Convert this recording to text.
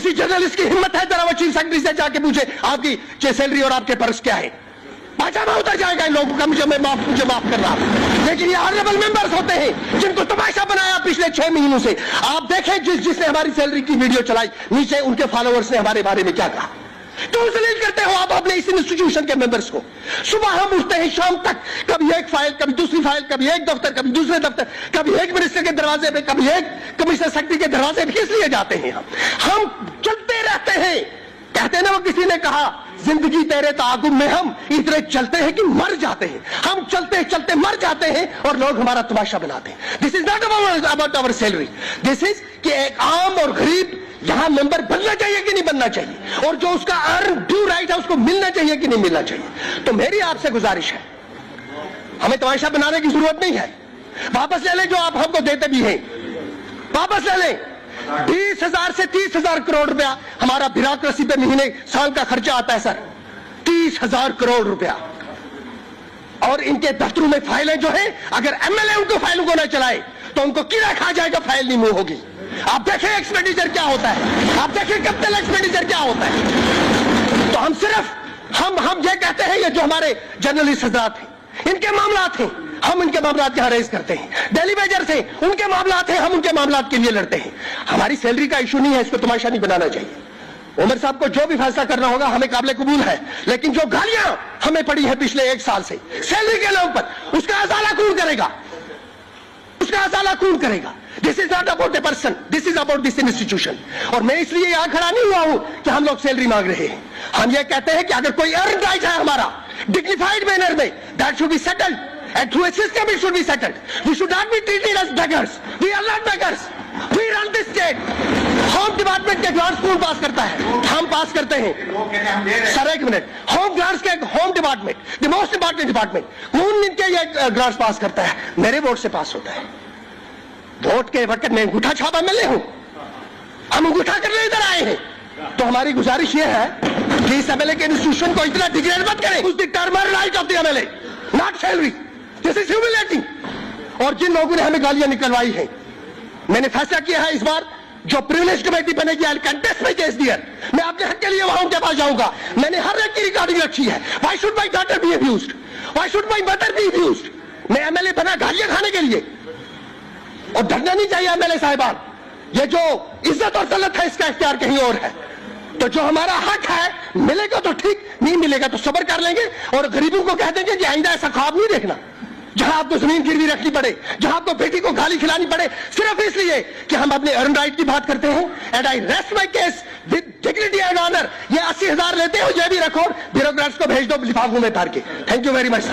किसी जर्नलिस्ट की हिम्मत है जरा वो चीफ सेक्रेटरी से जाके पूछे आपकी सैलरी और आपके पर्स क्या है, पाजामा उतर जाएगा इन लोगों का। मुझे माफ करना, लेकिन ये ऑनरेबल मेंबर्स होते हैं जिनको तमाशा बनाया पिछले 6 महीनों से। आप देखें जिसने हमारी सैलरी की वीडियो चलाई, नीचे उनके फॉलोअर्स ने हमारे बारे में क्या कहा। क्यों जलील करते हो आप अपने इस इंस्टीट्यूशन के मेंबर्स को? सुबह हम उठते हैं शाम तक, कभी एक फाइल, कभी दूसरी फाइल, कभी एक दफ्तर, कभी दूसरे दफ्तर, कभी एक मिनिस्टर के दरवाजे पे, कभी एक कमिश्नर सेक्रेटरी के दरवाजे पे। किस लिए जाते हैं हम चलते रहते हैं। कहते ना, वो किसी ने कहा जिंदगी तेरे ताकुब में हम इतने चलते हैं कि मर जाते हैं। हम चलते चलते मर जाते हैं और लोग हमारा तमाशा बनाते हैं। This is not about our salary, this is कि एक आम और गरीब यहां मेंबर बनना चाहिए कि नहीं बनना चाहिए, और जो उसका अर्न ड्यू राइट है उसको मिलना चाहिए कि नहीं मिलना चाहिए। तो मेरी आपसे गुजारिश है, हमें तमाशा बनाने की जरूरत नहीं है। वापस ले लें जो आप हमको देते भी हैं, वापस ले लें। 20,000 से 30,000 करोड़ रुपया हमारा ब्यूरोक्रेसी पे महीने साल का खर्चा आता है सर, 30,000 करोड़ रुपया। और इनके दफ्तरों में फाइलें जो है, अगर एमएलए उनको फाइलों को न चलाए तो उनको कीड़ा खा जाएगा, फाइल नहीं मूव होगी। आप देखें एक्सपेंडिचर क्या होता है, आप देखें कैपिटल एक्सपेंडिचर क्या होता है। तो हम सिर्फ हम ये कहते हैं, ये जो हमारे जर्नलिस्ट हजरात हैं इनके मामलात हैं, हम इनके मामलात यहाँ रेज करते हैं। डेली वेजर से उनके मामलात हैं, हम उनके मामलात के लिए लड़ते हैं। हमारी सैलरी का इशू नहीं है, इसको तमाशा नहीं बनाना चाहिए। उमर साहब को जो भी फैसला करना होगा हमें काबिल कबूल है, लेकिन जो गालियां हमें पड़ी है पिछले 1 साल से सैलरी के नाम पर, उसका अजाला कौन करेगा, उसका अजाला कौन करेगा। This is not about a person, this is about this institution. और मैं इसलिए यहां खड़ा नहीं हुआ हूं कि हम लोग सैलरी मांग रहे हैं। हम ये कहते हैं कि अगर कोई अर्न राइट है हमारा डिग्निफाइड मैनर में, that should be settled and through a system it should be settled. We should not be treated as beggars. We are not beggars. We run this state. Home department के grants कौन पास करता है? हम पास करते हैं sir. एक minute, home grants के home department, the most important department, कौन इनके ये ग्रांट्स पास करता है? मेरे वोट से पास होता है। वोट के वक्त में अंगूठा छाप एमएलए हूं, हम अंगूठा करने इधर आए हैं। तो हमारी गुजारिश ये है कि इस एमएलए के इंस्टीट्यूशन को इतना डिग्रेड मत करें। उस the टर्मर right of the MLA, not salary. This is humiliating. और जिन लोगों ने हमें गालियां निकलवाई हैं, मैंने फैसला किया है इस बार जो प्रिविलेज कमेटी बनेगी, आई कंटेस्ट माय केस देयर। मैं अपने हक के लिए वहां उनके पास जाऊंगा। मैंने हर एक की रिकॉर्डिंग रखी है। Why should my daughter be abused, why should my mother be abused. मैं एमएलए बना गालियां खाने के लिए? और डरना नहीं चाहिए एमएलए साहिबान, ये जो इज्जत और दौलत है इसका इख्तियार कहीं और है। तो जो हमारा हक है मिलेगा तो ठीक, नहीं मिलेगा तो सब्र कर लेंगे और गरीबों को कह देंगे कि आइंदा ऐसा ख्वाब नहीं देखना जहां आपको जमीन गिरवी रखनी पड़े, जहां आपको बेटी को गाली खिलानी पड़े, सिर्फ इसलिए कि हम अपने अर्न राइट की बात करते हैं। And I rest my case with dignity and honour. ये 80,000 लेते हो, ये भी रखो, ब्यूरोक्रेट्स को भेज दो लिफाफों में भर के। Thank you very much.